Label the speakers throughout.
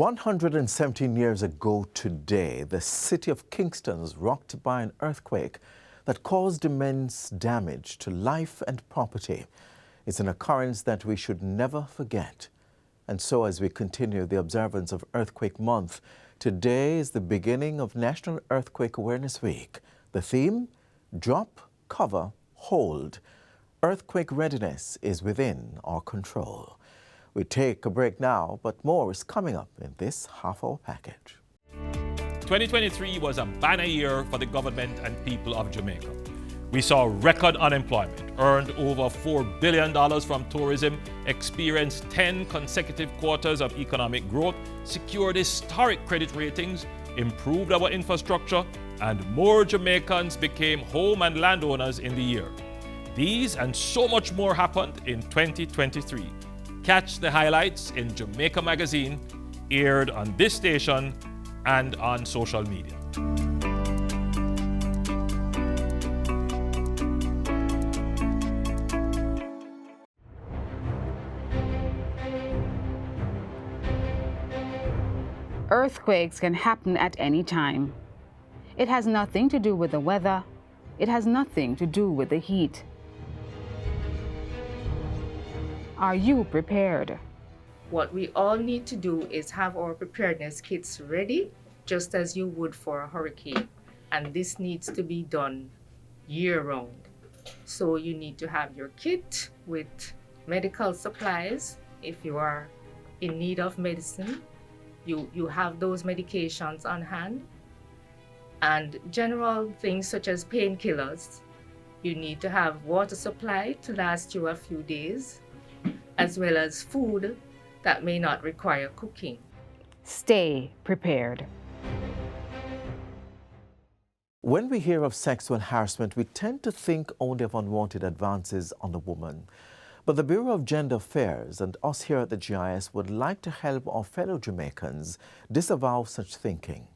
Speaker 1: 117 years ago today, the city of Kingston was rocked by an earthquake that caused immense damage to life and property. It's an occurrence that we should never forget. And so as we continue the observance of Earthquake Month, today is the beginning of National Earthquake Awareness Week. The theme, Drop, Cover, Hold. Earthquake readiness is within our control. We take a break now, but more is coming up in this half-hour package.
Speaker 2: 2023 was a banner year for the government and people of Jamaica. We saw record unemployment, earned over $4 billion from tourism, experienced 10 consecutive quarters of economic growth, secured historic credit ratings, improved our infrastructure, and more Jamaicans became home and landowners in the year. These and so much more happened in 2023. Catch the highlights in Jamaica Magazine, aired on this station and on social media.
Speaker 3: Earthquakes can happen at any time. It has nothing to do with the weather. It has nothing to do with the heat. Are you prepared?
Speaker 4: What we all need to do is have our preparedness kits ready, just as you would for a hurricane. And this needs to be done year-round. So you need to have your kit with medical supplies. If you are in need of medicine, you have those medications on hand. And general things such as painkillers. You need to have water supply to last you a few days, as well as food that may not require cooking.
Speaker 3: Stay prepared.
Speaker 1: When we hear of sexual harassment, we tend to think only of unwanted advances on the woman. But the Bureau of Gender Affairs and us here at the GIS would like to help our fellow Jamaicans disavow such thinking.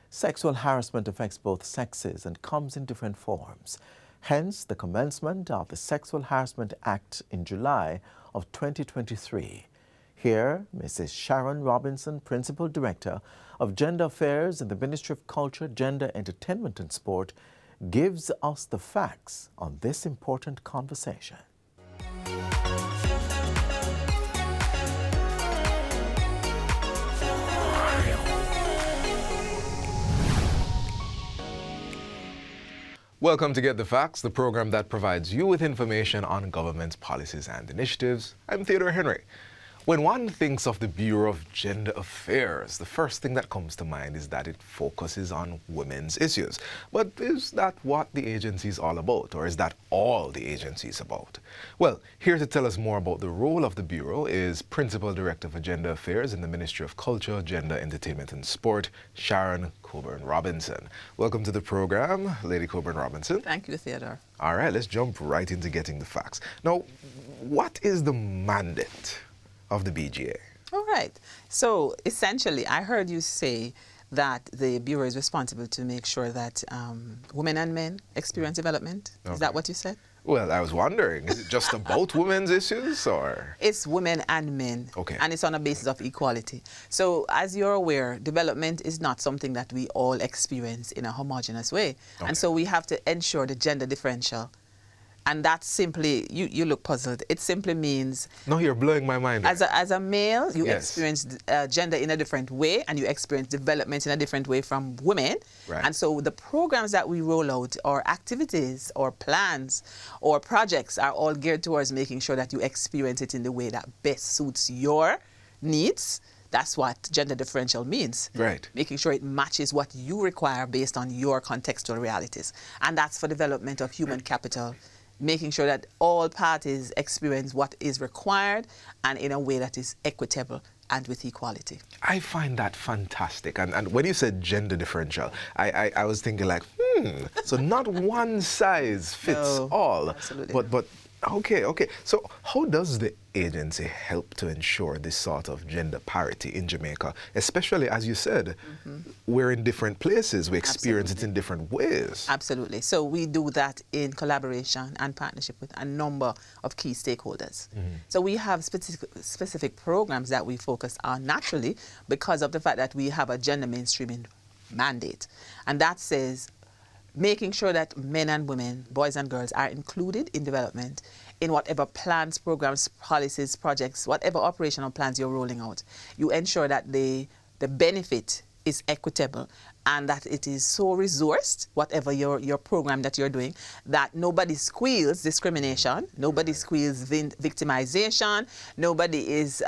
Speaker 1: Sexual harassment affects both sexes and comes in different forms. Hence, the commencement of the Sexual Harassment Act in July of 2023. Here, Mrs. Sharon Robinson, Principal Director of Gender Affairs in the Ministry of Culture, Gender, Entertainment and Sport, gives us the facts on this important conversation.
Speaker 5: Welcome to Get the Facts, the program that provides you with information on government's policies and initiatives. I'm Theodore Henry. When one thinks of the Bureau of Gender Affairs, the first thing that comes to mind is that it focuses on women's issues. But is that what the agency is all about, or is that all the agency is about? Well, here to tell us more about the role of the Bureau is Principal Director for Gender Affairs in the Ministry of Culture, Gender, Entertainment and Sport, Sharon Coburn-Robinson. Welcome to the program, Lady Coburn-Robinson.
Speaker 6: Thank you, Theodore.
Speaker 5: All right, let's jump right into getting the facts. Now, what is the mandate of the BGA?
Speaker 6: All right. So essentially, I heard you say that the Bureau is responsible to make sure that women and men experience development. Okay. Is that what you said?
Speaker 5: Well, I was wondering, is it just about women's issues or?
Speaker 6: It's women and men.
Speaker 5: Okay.
Speaker 6: And it's on a basis of equality. So as you're aware, development is not something that we all experience in a homogeneous way. Okay. And so we have to ensure the gender differential. And that simply, you look puzzled. It simply means...
Speaker 5: No, you're blowing my mind.
Speaker 6: As a male, you experience gender in a different way, and you experience development in a different way from women.
Speaker 5: Right.
Speaker 6: And so the programs that we roll out, or activities, or plans, or projects are all geared towards making sure that you experience it in the way that best suits your needs. That's what gender differential means.
Speaker 5: Right.
Speaker 6: Making sure it matches what you require based on your contextual realities. And that's for development of human capital, making sure that all parties experience what is required and in a way that is equitable and with equality.
Speaker 5: I find that fantastic. And when you said gender differential, I was thinking like, so not one size fits all.
Speaker 6: Absolutely.
Speaker 5: But Okay. So how does the agency help to ensure this sort of gender parity in Jamaica? Especially, as you said, we're in different places. We experience it in different ways.
Speaker 6: Absolutely. So we do that in collaboration and partnership with a number of key stakeholders. So we have specific programs that we focus on naturally because of the fact that we have a gender mainstreaming mandate. And that says making sure that men and women, boys and girls are included in development in whatever plans, programs, policies, projects, whatever operational plans you're rolling out. You ensure that the benefit is equitable and that it is so resourced, whatever your program that you're doing, that nobody squeals discrimination, nobody squeals victimization, nobody is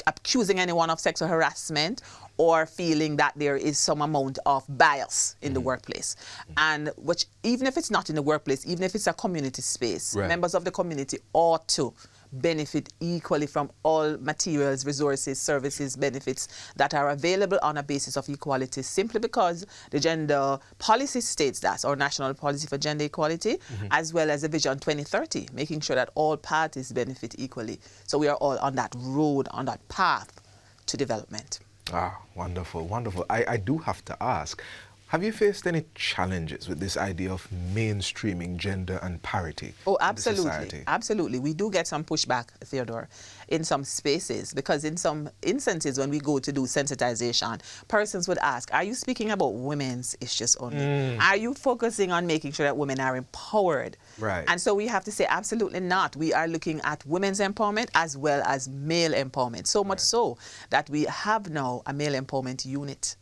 Speaker 6: accusing anyone of sexual harassment or feeling that there is some amount of bias in the workplace. And which, even if it's not in the workplace, even if it's a community space, members of the community ought to benefit equally from all materials, resources, services, benefits that are available on a basis of equality, simply because the gender policy states that, or National Policy for Gender Equality, as well as the Vision 2030, making sure that all parties benefit equally. So we are all on that road, on that path to development.
Speaker 5: Ah, wonderful. I do have to ask, have you faced any challenges with this idea of mainstreaming gender and parity?
Speaker 6: Oh,
Speaker 5: in
Speaker 6: absolutely.
Speaker 5: society?
Speaker 6: Absolutely. We do get some pushback, Theodore, in some spaces, because in some instances when we go to do sensitization, persons would ask, are you speaking about women's issues only? Are you focusing on making sure that women are empowered?
Speaker 5: Right.
Speaker 6: And so we have to say, absolutely not. We are looking at women's empowerment as well as male empowerment, so much so that we have now a male empowerment unit.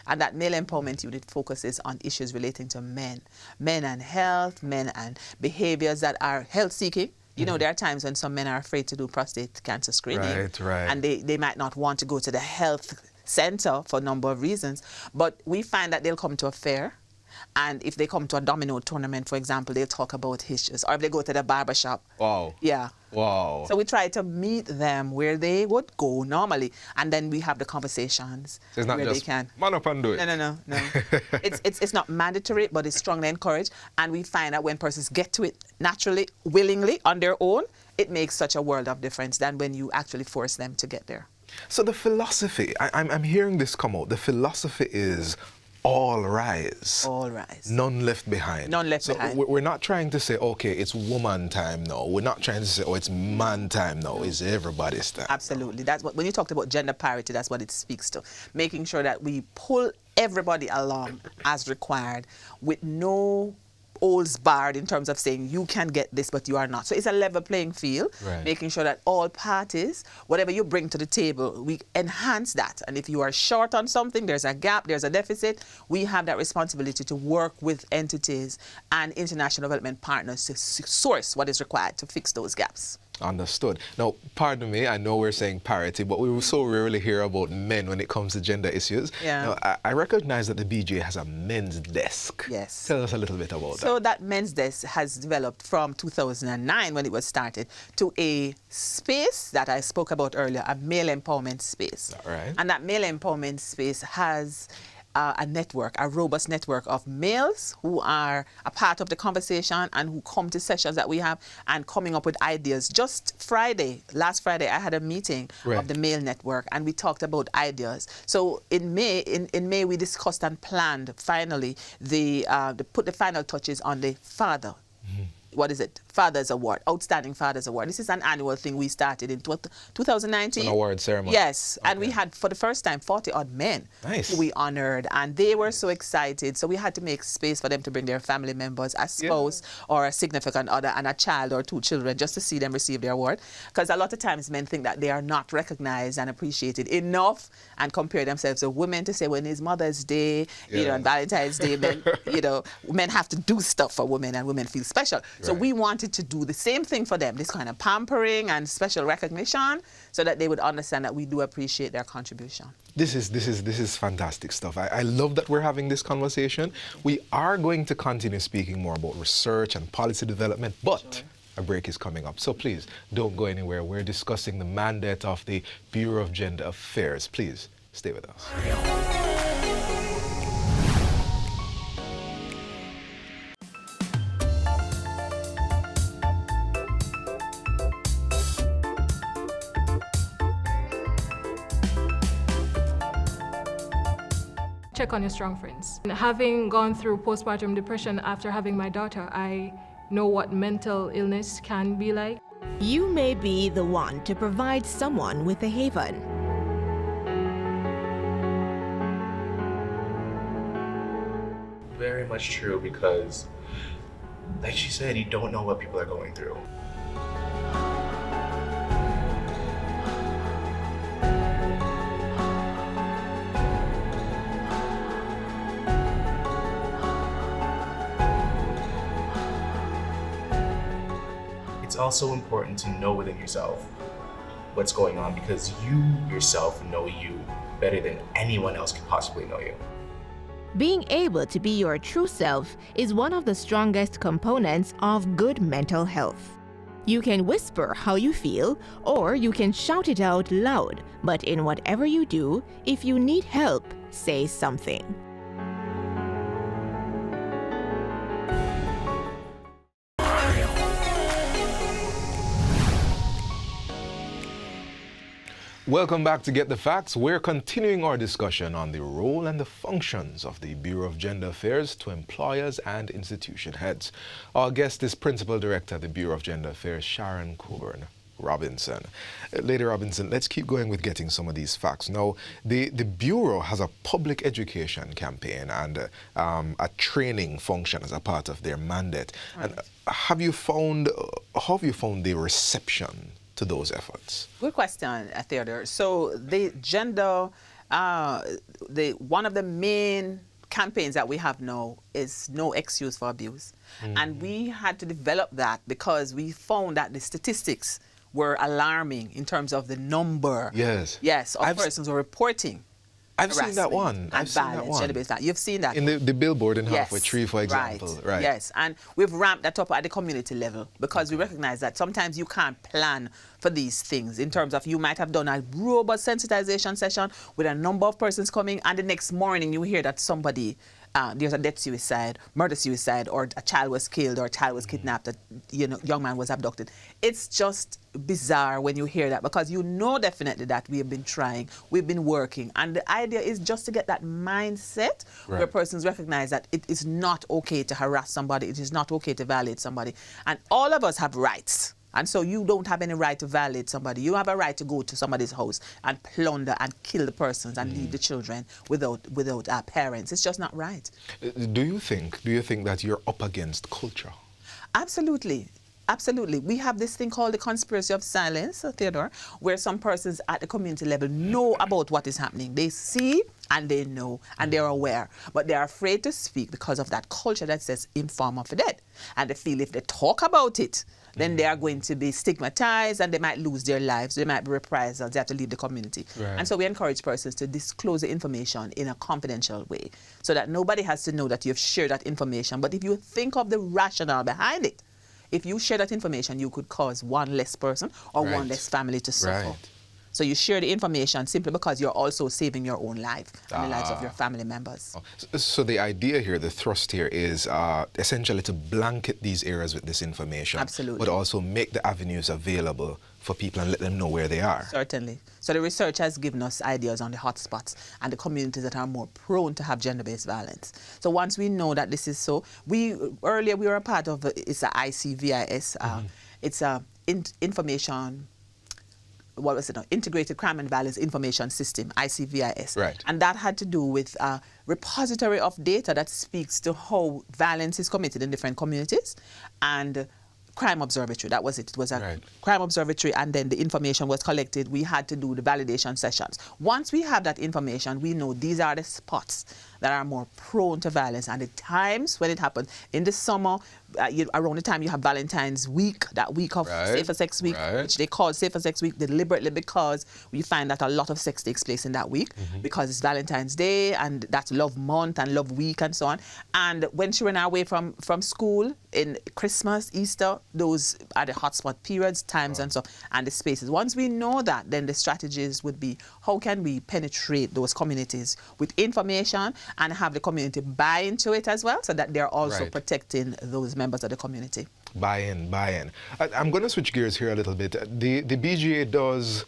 Speaker 6: And that male empowerment unit focuses on issues relating to men and health, men and behaviors that are health-seeking. You know, there are times when some men are afraid to do prostate cancer screening.
Speaker 5: Right.
Speaker 6: And they might not want to go to the health center for a number of reasons. But we find that they'll come to a fair. And if they come to a domino tournament, for example, they'll talk about issues. Or if they go to the barber shop.
Speaker 5: Wow.
Speaker 6: Yeah.
Speaker 5: Wow.
Speaker 6: So we try to meet them where they would go normally. And then we have the conversations
Speaker 5: So it's not
Speaker 6: where
Speaker 5: just
Speaker 6: they can.
Speaker 5: man up and do it.
Speaker 6: No. It's not mandatory, but it's strongly encouraged. And we find that when persons get to it naturally, willingly, on their own, it makes such a world of difference than when you actually force them to get there.
Speaker 5: So the philosophy, I'm hearing this come out, the philosophy is all rise.
Speaker 6: All rise.
Speaker 5: None left behind.
Speaker 6: None left
Speaker 5: so
Speaker 6: behind.
Speaker 5: We're not trying to say, okay, it's woman time now. We're not trying to say, oh, it's man time now. It's everybody's time.
Speaker 6: Absolutely. That's what, when you talked about gender parity, that's what it speaks to. Making sure that we pull everybody along as required with no holds barred in terms of saying you can get this but you are not. So it's a level playing field, making sure that all parties, whatever you bring to the table, we enhance that. And if you are short on something, there's a gap, there's a deficit, we have that responsibility to work with entities and international development partners to source what is required to fix those gaps.
Speaker 5: Understood. Now, pardon me, I know we're saying parity, but we so rarely hear about men when it comes to gender issues.
Speaker 6: Yeah.
Speaker 5: Now, I recognize that the BGA has a men's desk.
Speaker 6: Yes.
Speaker 5: Tell us a little bit about that.
Speaker 6: So that men's desk has developed from 2009 when it was started to a space that I spoke about earlier, a male empowerment space.
Speaker 5: All right.
Speaker 6: And that male empowerment space has a network, a robust network of males who are a part of the conversation and who come to sessions that we have and coming up with ideas. Just last Friday, I had a meeting of the male network and we talked about ideas. So in May, we discussed and planned finally put the final touches on the father. What is it? Father's Award, Outstanding Father's Award. This is an annual thing we started in 2019.
Speaker 5: An award ceremony.
Speaker 6: Yes, and we had for the first time 40-odd men who we honored, and they were so excited. So we had to make space for them to bring their family members, a spouse or a significant other, and a child or 2 children, just to see them receive their award. Because a lot of times men think that they are not recognized and appreciated enough, and compare themselves to women to say when it's Mother's Day, you know, and Valentine's Day, men, you know, men have to do stuff for women, and women feel special. So we wanted to do the same thing for them, this kind of pampering and special recognition, so that they would understand that we do appreciate their contribution.
Speaker 5: This is fantastic stuff. I love that we're having this conversation. We are going to continue speaking more about research and policy development, but a break is coming up. So please don't go anywhere. We're discussing the mandate of the Bureau of Gender Affairs. Please stay with us.
Speaker 7: check on your strong friends. And having gone through postpartum depression after having my daughter, I know what mental illness can be like.
Speaker 8: You may be the one to provide someone with a haven.
Speaker 9: Very much true, because like she said, you don't know what people are going through. It's also important to know within yourself what's going on, because you yourself know you better than anyone else could possibly know you.
Speaker 8: Being able to be your true self is one of the strongest components of good mental health. You can whisper how you feel, or you can shout it out loud, but in whatever you do, if you need help, say something.
Speaker 5: Welcome back to Get the Facts. We're continuing our discussion on the role and the functions of the Bureau of Gender Affairs to employers and institution heads. Our guest is Principal Director of the Bureau of Gender Affairs, Sharon Coburn Robinson. Lady Robinson, let's keep going with getting some of these facts. Now, the Bureau has a public education campaign and a training function as a part of their mandate. Right. And how have you found the reception to those efforts?
Speaker 6: Good question, Theodore. So the gender, one of the main campaigns that we have now is no excuse for abuse. And we had to develop that because we found that the statistics were alarming in terms of the number of persons who are reporting.
Speaker 5: I've seen that one.
Speaker 6: I've seen that one. You've seen that.
Speaker 5: In the billboard in Halfway Tree, for example. Right.
Speaker 6: Yes, and we've ramped that up at the community level because we recognize that sometimes you can't plan for these things in terms of you might have done a robust sensitization session with a number of persons coming, and the next morning you hear that somebody there's a death suicide, murder suicide, or a child was killed, or a child was kidnapped, a young man was abducted. It's just bizarre when you hear that, because you know definitely that we have been trying, we've been working, and the idea is just to get that mindset where persons recognize that it is not okay to harass somebody, it is not okay to violate somebody, and all of us have rights. And so you don't have any right to violate somebody. You have a right to go to somebody's house and plunder and kill the persons and leave the children without our parents. It's just not right.
Speaker 5: Do you think that you're up against culture?
Speaker 6: Absolutely. Absolutely. We have this thing called the conspiracy of silence, Theodore, where some persons at the community level know about what is happening. They see and they know and they're aware, but they're afraid to speak because of that culture that says inform of the dead. And they feel if they talk about it, then they are going to be stigmatized and they might lose their lives. They might be reprisals. They have to leave the community. And so we encourage persons to disclose the information in a confidential way so that nobody has to know that you've shared that information. But if you think of the rationale behind it, if you share that information, you could cause one less person or one less family to suffer. So you share the information simply because you're also saving your own life and the lives of your family members.
Speaker 5: So the idea here, the thrust here is essentially to blanket these areas with this information.
Speaker 6: Absolutely.
Speaker 5: But also make the avenues available for people and let them know where they are.
Speaker 6: Certainly. So the research has given us ideas on the hotspots and the communities that are more prone to have gender-based violence. So once we know that this is so, earlier we were a part of it's a ICVIS. It's a information. What was it? Integrated Crime and Violence Information System, ICVIS.
Speaker 5: Right.
Speaker 6: And that had to do with a repository of data that speaks to how violence is committed in different communities, and crime observatory. That was it. It was a crime observatory, and then the information was collected. We had to do the validation sessions. Once we have that information, we know these are the spots that are more prone to violence, and the times when it happens. In the summer, around the time you have Valentine's Week, that week of Safer Sex Week, which they call Safer Sex Week deliberately because we find that a lot of sex takes place in that week because it's Valentine's Day, and that's Love Month and Love Week and so on. And when children are away from school, in Christmas, Easter, those are the hotspot periods, times and so, and the spaces. Once we know that, then the strategies would be, how can we penetrate those communities with information and have the community buy into it as well, so that they're also protecting those members of the community.
Speaker 5: Buy in. I'm going to switch gears here a little bit. The BGA does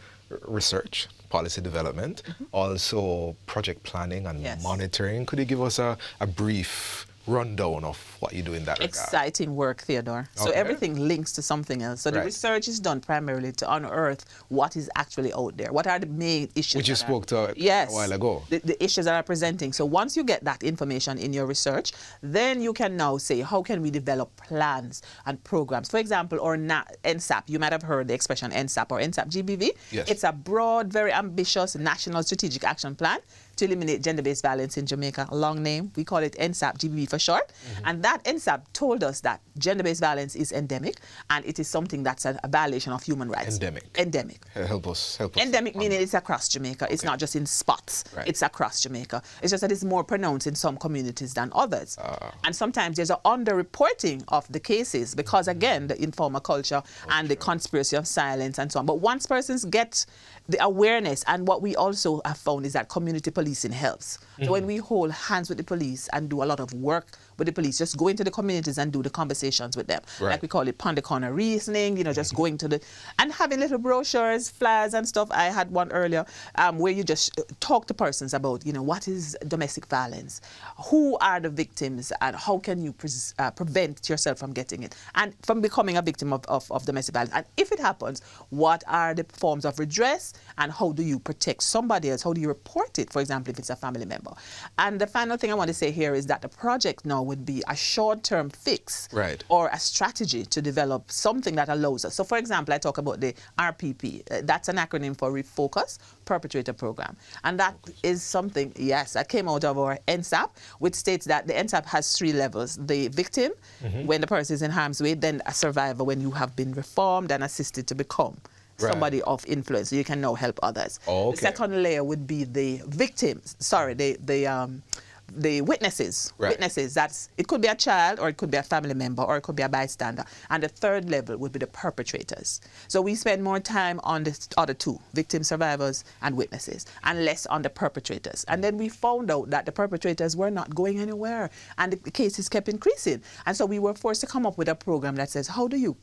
Speaker 5: research, policy development, also project planning and monitoring. Could you give us a brief rundown of what you do in that regard?
Speaker 6: Exciting work, Theodore. So everything links to something else. So the research is done primarily to unearth what is actually out there. What are the main issues?
Speaker 5: Which you spoke to a while ago.
Speaker 6: The issues that are presenting. So once you get that information in your research, then you can now say, how can we develop plans and programs? For example, or NSAP. You might have heard the expression NSAP or NSAP GBV.
Speaker 5: Yes.
Speaker 6: It's a broad, very ambitious national strategic action plan to eliminate gender-based violence in Jamaica. A long name. We call it NSAP GBV for short. And that NSAP told us that gender-based violence is endemic, and it is something that's a violation of human rights. Endemic.
Speaker 5: Help us.
Speaker 6: Endemic meaning it's across Jamaica. It's not just in spots. It's across Jamaica. It's just that it's more pronounced in some communities than others. And sometimes there's an under-reporting of the cases because, again, the informal culture and the conspiracy of silence and so on. But once persons get the awareness, and what we also have found is that community policing helps. So when we hold hands with the police and do a lot of work with the police, just go into the communities and do the conversations with them. Like we call it pound the corner reasoning, you know, just going to and having little brochures, flyers and stuff. I had one earlier where you just talk to persons about, you know, what is domestic violence? Who are the victims and how can you prevent yourself from getting it and from becoming a victim of domestic violence? And if it happens, what are the forms of redress and how do you protect somebody else? How do you report it, for example, if it's a family member? And the final thing I want to say here is that the project now would be a short-term fix or a strategy to develop something that allows us. So, for example, I talk about the RPP. That's an acronym for Refocus Perpetrator Program. And that is something, that came out of our NSAP, which states that the NSAP has 3 levels. The victim, when the person is in harm's way, then a survivor when you have been reformed and assisted to become somebody of influence, so you can now help others. The second layer would be the victims, the witnesses. Witnesses, it could be a child or it could be a family member or it could be a bystander. And the third level would be the perpetrators. So we spend more time on the other 2, victims, survivors, and witnesses, and less on the perpetrators. And then we found out that the perpetrators were not going anywhere and the cases kept increasing. And so we were forced to come up with a program that says, how do you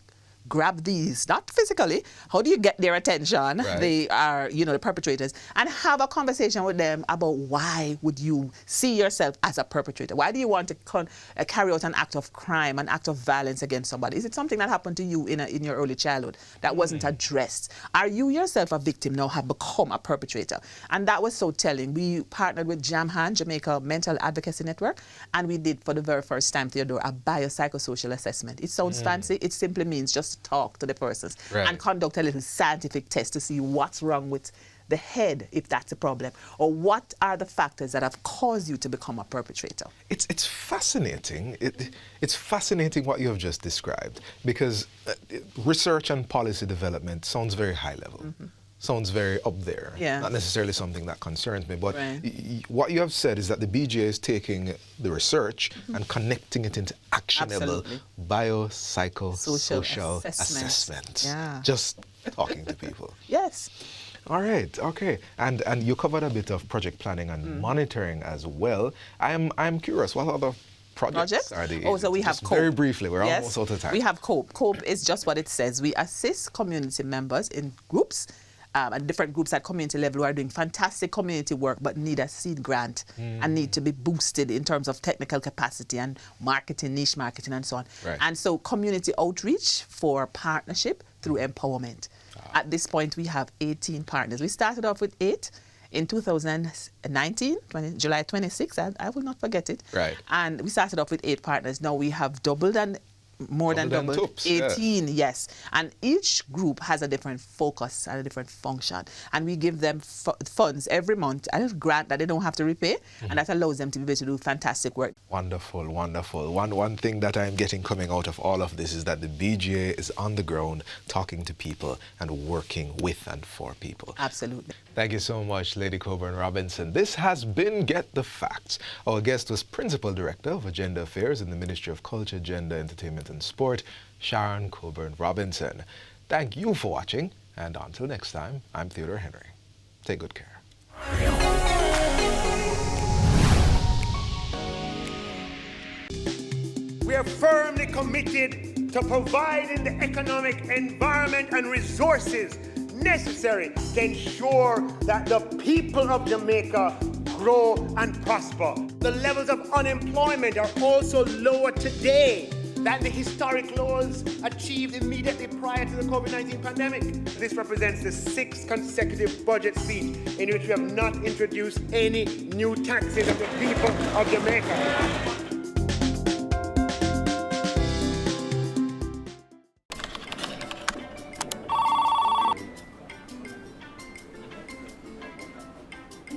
Speaker 6: grab these, not physically, how do you get their attention, they are, you know, the perpetrators, and have a conversation with them about why would you see yourself as a perpetrator? Why do you want to carry out an act of crime, an act of violence against somebody? Is it something that happened to you in your early childhood that wasn't addressed? Are you yourself a victim now, have become a perpetrator? And that was so telling. We partnered with JAMHAN, Jamaica Mental Advocacy Network, and we did for the very first time, Theodore, a biopsychosocial assessment. It sounds fancy. It simply means just talk to the persons and conduct a little scientific test to see what's wrong with the head, if that's a problem, or what are the factors that have caused you to become a perpetrator.
Speaker 5: It's fascinating. It's fascinating what you have just described, because research and policy development sounds very high level. Sounds very up there. Not necessarily something that concerns me, but what you have said is that the BGA is taking the research and connecting it into actionable biopsychosocial assessment. Just talking to people. All right, okay. And you covered a bit of project planning and monitoring as well. I'm curious, what other projects are these?
Speaker 6: So we have COPE.
Speaker 5: Very briefly, we're almost out of time.
Speaker 6: We have COPE. COPE is just what it says. We assist community members in groups, and different groups at community level who are doing fantastic community work but need a seed grant and need to be boosted in terms of technical capacity and marketing, niche marketing and so on. And so community outreach for partnership through empowerment. At this point, we have 18 partners. We started off with 8 in 2019, July 26th, and I will not forget it. And we started off with 8 partners. Now we have doubled and more than doubled, 18, yes. And each group has a different focus and a different function. And we give them funds every month, a little grant that they don't have to repay, and that allows them to be able to do fantastic work.
Speaker 5: Wonderful, wonderful. One thing that I'm getting coming out of all of this is that the BGA is on the ground talking to people and working with and for people.
Speaker 6: Absolutely.
Speaker 5: Thank you so much, Lady Coburn Robinson. This has been Get the Facts. Our guest was Principal Director of Agenda Affairs in the Ministry of Culture, Gender, Entertainment and Sport, Sharon Coburn Robinson. Thank you for watching, and until next time, I'm Theodore Henry. Take good care.
Speaker 10: We are firmly committed to providing the economic environment and resources necessary to ensure that the people of Jamaica grow and prosper. The levels of unemployment are also lower today than the historic lows achieved immediately prior to the COVID-19 pandemic. This represents the 6th consecutive budget speech in which we have not introduced any new taxes of the people of Jamaica.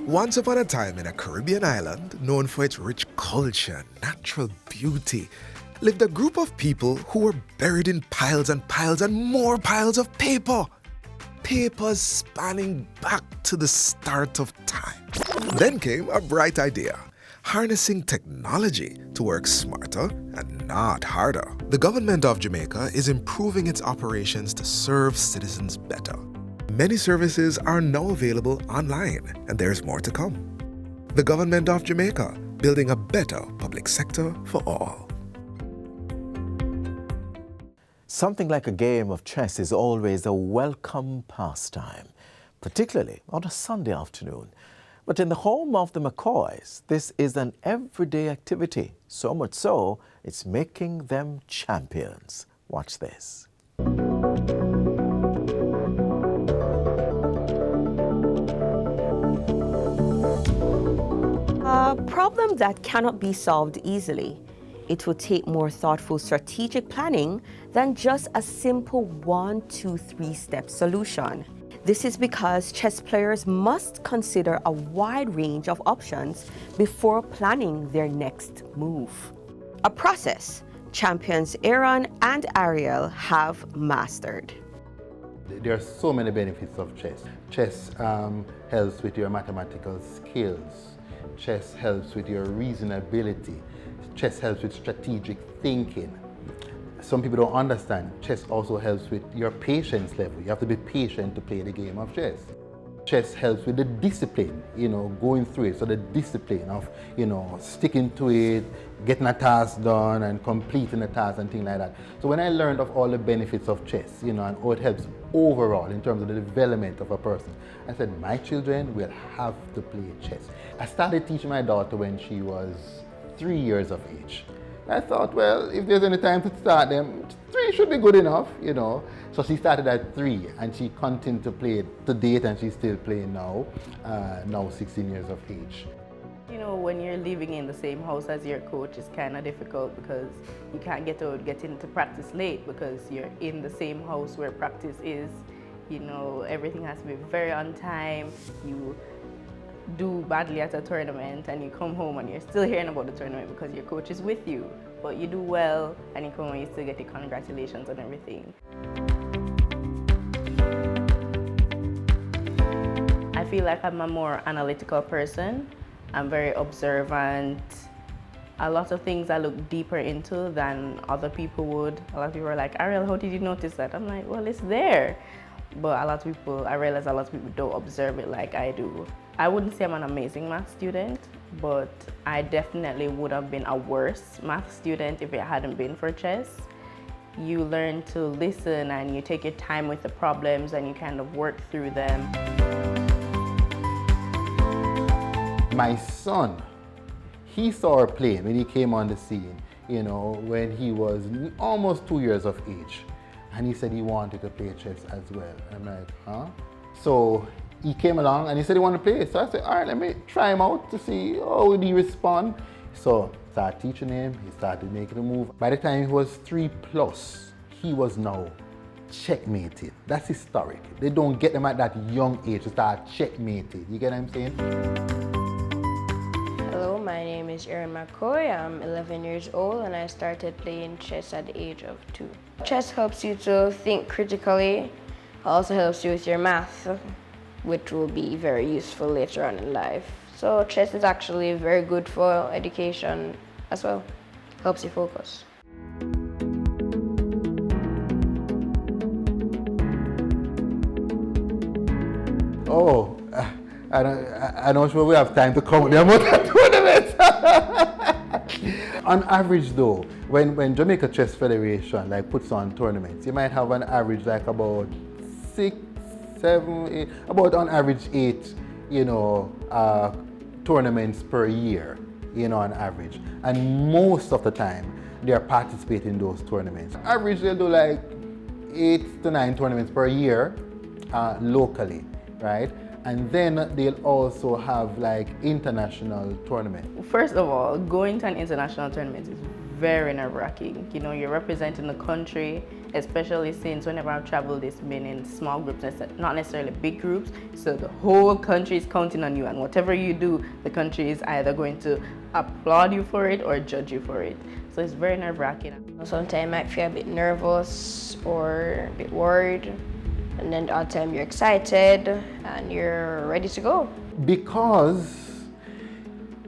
Speaker 5: Once upon a time in a Caribbean island known for its rich culture and natural beauty, lived a group of people who were buried in piles and piles and more piles of paper. Papers spanning back to the start of time. Then came a bright idea, harnessing technology to work smarter and not harder. The government of Jamaica is improving its operations to serve citizens better. Many services are now available online, and there's more to come. The government of Jamaica, building a better public sector for all.
Speaker 1: Something like a game of chess is always a welcome pastime, particularly on a Sunday afternoon. But in the home of the McCoys, this is an everyday activity, so much so, it's making them champions. Watch this.
Speaker 11: A problem that cannot be solved easily. It will take more thoughtful strategic planning than just a simple 1, 2, 3 step solution. This is because chess players must consider a wide range of options before planning their next move. A process champions Aaron and Ariel have mastered.
Speaker 12: There are so many benefits of chess. Chess helps with your mathematical skills. Chess helps with your reasonability. Chess helps with strategic thinking. Some people don't understand. Chess also helps with your patience level. You have to be patient to play the game of chess. Chess helps with the discipline, going through it. So the discipline of, sticking to it, getting a task done and completing a task and things like that. So when I learned of all the benefits of chess, and how it helps overall in terms of the development of a person, I said, my children will have to play chess. I started teaching my daughter when she was 3 years of age. I thought, well, if there's any time to start them, 3 should be good enough, So she started at 3 and she continued to play to date, and she's still playing now, now 16 years of age.
Speaker 13: When you're living in the same house as your coach, it's kind of difficult because you can't get into practice late because you're in the same house where practice is. Everything has to be very on time. You do badly at a tournament and you come home and you're still hearing about the tournament because your coach is with you, but you do well and you come home and you still get the congratulations and everything. I feel like I'm a more analytical person. I'm very observant. A lot of things I look deeper into than other people would. A lot of people are like, Ariel, how did you notice that? I'm like, well, it's there. But I realize a lot of people don't observe it like I do. I wouldn't say I'm an amazing math student, but I definitely would have been a worse math student if it hadn't been for chess. You learn to listen and you take your time with the problems and you kind of work through them.
Speaker 12: My son, he saw her playing when he came on the scene, when he was almost 2 years of age. And he said he wanted to play chess as well. I'm like, huh? So he came along and he said he wanted to play. So I said, all right, let me try him out to see how would he respond. So I started teaching him, he started making a move. By the time he was 3+, he was now checkmated. That's historic. They don't get them at that young age to start checkmated. You get what I'm saying?
Speaker 14: Hello, my name is Erin McCoy. I'm 11 years old and I started playing chess at the age of 2. Chess helps you to think critically, also helps you with your math, which will be very useful later on in life. So chess is actually very good for education as well. Helps you focus.
Speaker 12: Oh, I'm not sure we have time to come with them tournaments. On average though, when Jamaica Chess Federation puts on tournaments, you might have an average about 6 about on average 8, tournaments per year, on average. And most of the time, they are participating in those tournaments. Average, they'll do like 8 to 9 tournaments per year locally, right? And then they'll also have like international tournaments.
Speaker 13: First of all, going to an international tournament is very nerve-wracking. You're representing the country, especially since whenever I've traveled, it's been in small groups, not necessarily big groups. So the whole country is counting on you, and whatever you do, the country is either going to applaud you for it or judge you for it. So it's very nerve-wracking.
Speaker 14: Sometimes I might feel a bit nervous or a bit worried, and then the other time you're excited and you're ready to go.
Speaker 12: Because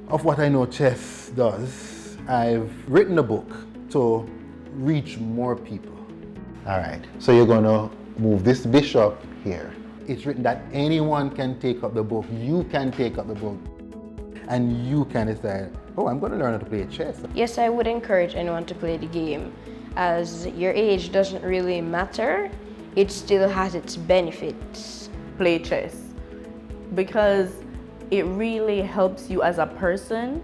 Speaker 12: of what I know chess does, I've written a book to reach more people. All right, so you're gonna move this bishop here. It's written that anyone can take up the book. You can take up the book, and you can decide, oh, I'm gonna learn how to play chess.
Speaker 14: Yes, I would encourage anyone to play the game, as your age doesn't really matter. It still has its benefits.
Speaker 13: Play chess, because it really helps you as a person.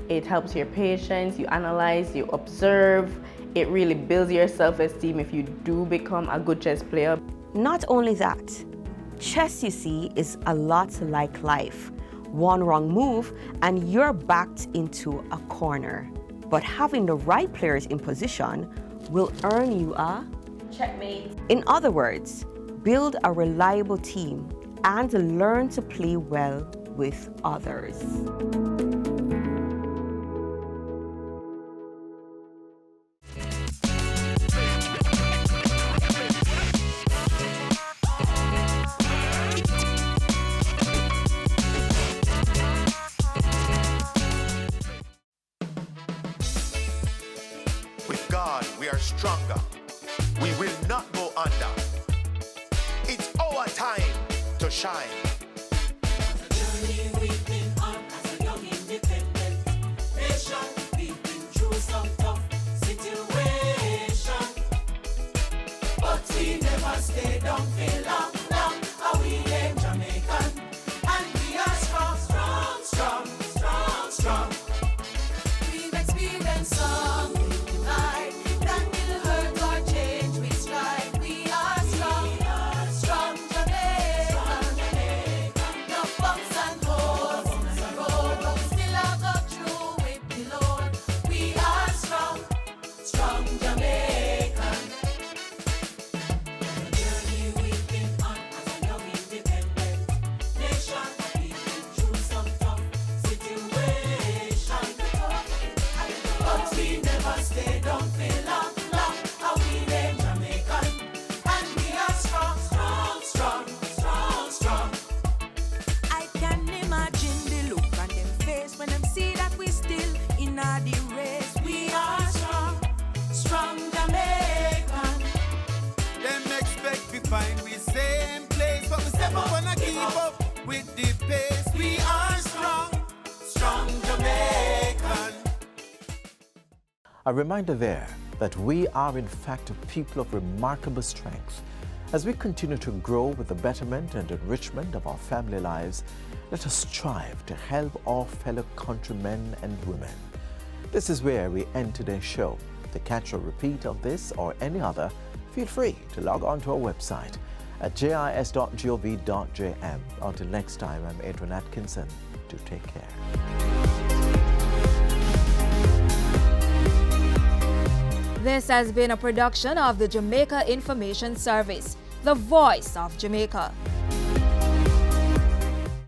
Speaker 13: It helps your patience, you analyze, you observe. It really builds your self-esteem if you do become a good chess player.
Speaker 11: Not only that, chess, you see, is a lot like life. One wrong move and you're backed into a corner. But having the right players in position will earn you a
Speaker 13: checkmate.
Speaker 11: In other words, build a reliable team and learn to play well with others.
Speaker 15: With God, we are stronger. We will not go under. It's our time to shine.
Speaker 16: The journey we've been on as a young independent nation, we've been through some tough situations, but we never stay down for long, long. Are we them Jamaican? And we are strong, strong, strong, strong, strong. We've experienced some life that will hurt or change we strive. We are strong, strong Jamaican. No bumps and holes in the road, but we still have go through with the Lord. We are strong, strong Jamaican. The journey we've been on as a young independent nation, we've been through some tough situations, but we never stay down for long, long. Are we them Jamaican? And we are strong, strong, strong, strong, strong. I can imagine the look on them face when them see that we still in the race. We are strong, strong Jamaican.
Speaker 17: Them expect we find we same place, but we step up and keep up with the pace. We are strong, strong Jamaican.
Speaker 1: A reminder there that we are in fact a people of remarkable strength. As we continue to grow with the betterment and enrichment of our family lives, let us strive to help our fellow countrymen and women. This is where we end today's show. To catch a repeat of this or any other, feel free to log on to our website at jis.gov.jm. Until next time, I'm Adrian Atkinson. Do take care.
Speaker 18: This has been a production of the Jamaica Information Service, the voice of Jamaica.